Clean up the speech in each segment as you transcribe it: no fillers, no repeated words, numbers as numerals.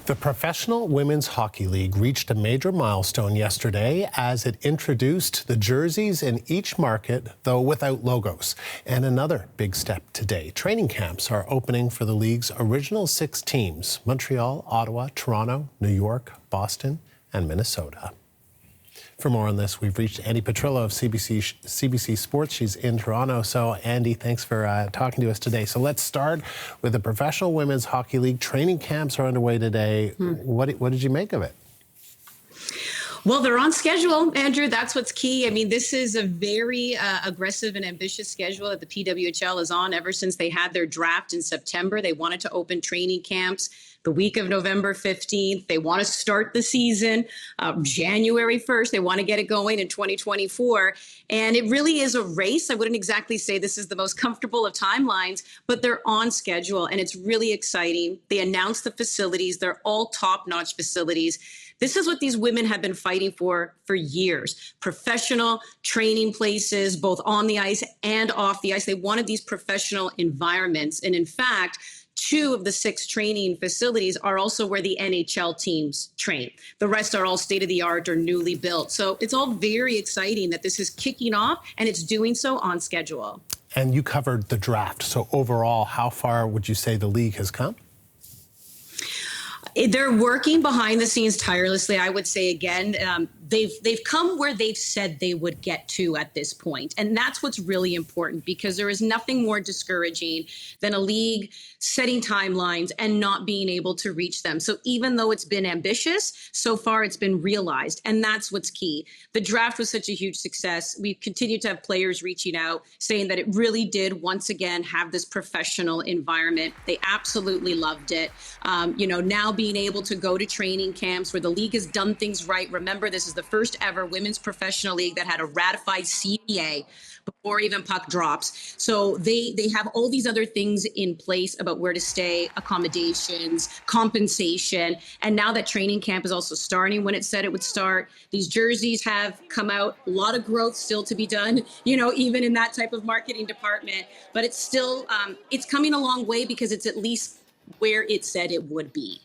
The Professional Women's Hockey League reached a major milestone yesterday as it introduced the jerseys in each market, though without logos. And another big step today. Training camps are opening for the league's original 6 teams: Montreal, Ottawa, Toronto, New York, Boston, and Minnesota. For more on this, we've reached Andy Petrillo of CBC Sports. She's in Toronto. So, Andy, thanks for talking to us today. So let's start with the Professional Women's Hockey League. Training camps are underway today. What did you make of it? Well, they're on schedule, Andrew. That's what's key. I mean, this is a very aggressive and ambitious schedule that the PWHL is on ever since they had their draft in September. They wanted to open training camps the week of November 15th. They want to start the season January 1st. They want to get it going in 2024. And it really is a race. I wouldn't exactly say this is the most comfortable of timelines, but they're on schedule and it's really exciting. They announced the facilities. They're all top-notch facilities. This is what these women have been fighting for years. Professional training places, both on the ice and off the ice. They wanted these professional environments. And in fact, 2 of the 6 training facilities are also where the NHL teams train. The rest are all state-of-the-art or newly built. So it's all very exciting that this is kicking off, and it's doing so on schedule. And you covered the draft. So overall, how far would you say the league has come? They're working behind the scenes tirelessly. I would say, again, they've come where they've said they would get to at this point. And that's what's really important, because there is nothing more discouraging than a league setting timelines and not being able to reach them. So even though it's been ambitious, so far it's been realized. And that's what's key. The draft was such a huge success. We've continued to have players reaching out saying that it really did once again have this professional environment. They absolutely loved it. Now being able to go to training camps where the league has done things right. Remember, this is the first ever women's professional league that had a ratified CBA before even puck drops. So they have all these other things in place about where to stay, accommodations, compensation. And now that training camp is also starting when it said it would start, these jerseys have come out. A lot of growth still to be done, even in that type of marketing department. But it's still, it's coming a long way because it's at least where it said it would be.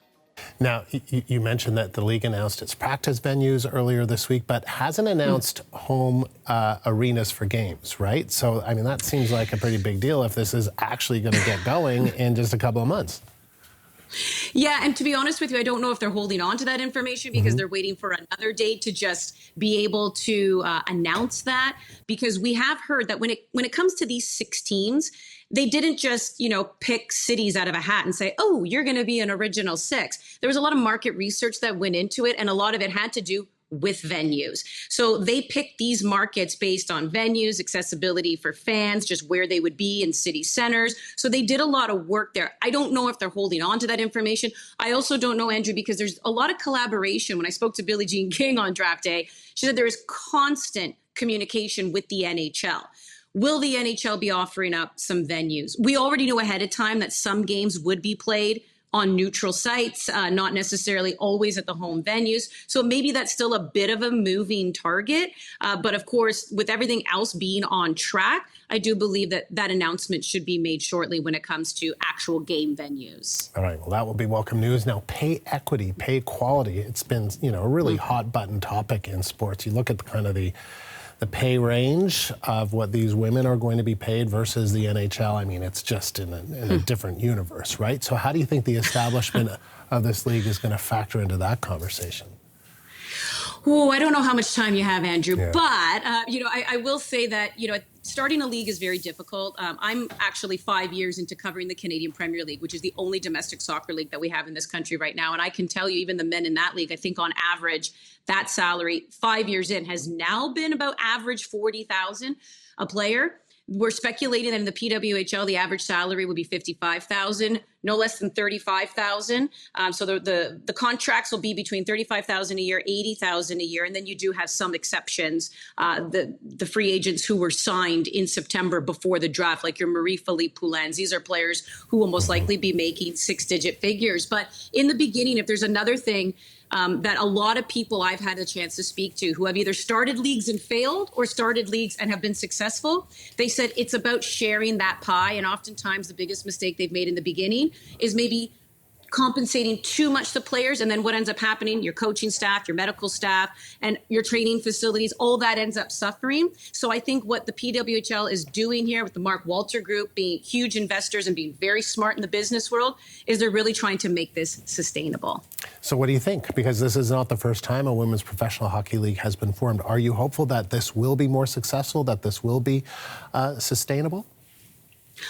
Now, you mentioned that the league announced its practice venues earlier this week, but hasn't announced home arenas for games, right? So, I mean, that seems like a pretty big deal if this is actually going to get going in just a couple of months. Yeah, and to be honest with you, I don't know if they're holding on to that information because they're waiting for another date to just be able to announce that. Because we have heard that when it comes to these 6 teams, they didn't just, pick cities out of a hat and say, oh, you're going to be an original 6. There was a lot of market research that went into it, and a lot of it had to do with venues. So they picked these markets based on venues, accessibility for fans, just where they would be in city centers. So they did a lot of work there. I don't know if they're holding on to that information. I also don't know, Andrew, because there's a lot of collaboration. When I spoke to Billie Jean King on draft day, she said there is constant communication with the NHL. Will the NHL be offering up some venues? We already knew ahead of time that some games would be played on neutral sites, not necessarily always at the home venues. So maybe that's still a bit of a moving target. But of course, with everything else being on track, I do believe that that announcement should be made shortly when it comes to actual game venues. All right, well, that will be welcome news. Now, pay equity, pay equality. It's been, a really hot button topic in sports. You look at the pay range of what these women are going to be paid versus the NHL. I mean, it's just in a different universe, right? So how do you think the establishment of this league is going to factor into that conversation? Oh, I don't know how much time you have, Andrew, but, I will say that, starting a league is very difficult. I'm actually 5 years into covering the Canadian Premier League, which is the only domestic soccer league that we have in this country right now. And I can tell you, even the men in that league, I think on average, that salary 5 years in has now been about average $40,000 a player. We're speculating that in the PWHL, the average salary would be $55,000, no less than $35,000. So the contracts will be between $35,000 a year, $80,000 a year, and then you do have some exceptions. The free agents who were signed in September before the draft, like your Marie-Philippe Poulins, these are players who will most likely be making 6-digit figures. But in the beginning, if there's another thing that a lot of people I've had a chance to speak to who have either started leagues and failed or started leagues and have been successful, they said it's about sharing that pie. And oftentimes the biggest mistake they've made in the beginning is maybe compensating too much the players, and then what ends up happening, your coaching staff, your medical staff, and your training facilities, all that ends up suffering. So I think what the PWHL is doing here with the Mark Walter Group being huge investors and being very smart in the business world is they're really trying to make this sustainable. So what do you think? Because this is not the first time a women's professional hockey league has been formed. Are you hopeful that this will be more successful, that this will be sustainable?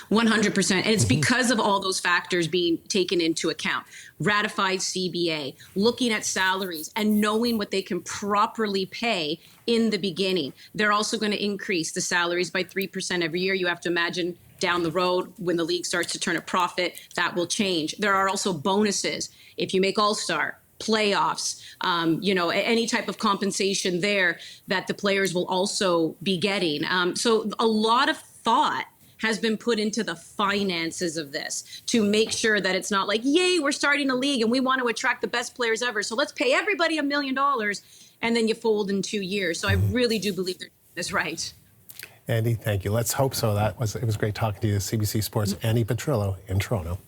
100%. And it's because of all those factors being taken into account. Ratified CBA, looking at salaries and knowing what they can properly pay in the beginning. They're also going to increase the salaries by 3% every year. You have to imagine down the road when the league starts to turn a profit, that will change. There are also bonuses. If you make All-Star, playoffs, any type of compensation there that the players will also be getting. So a lot of thought has been put into the finances of this to make sure that it's not like, yay, we're starting a league and we want to attract the best players ever, so let's pay everybody $1 million, and then you fold in 2 years. So I really do believe they're doing this right. Andy, thank you. Let's hope so. It was great talking to you. CBC Sports, Andy Petrillo in Toronto.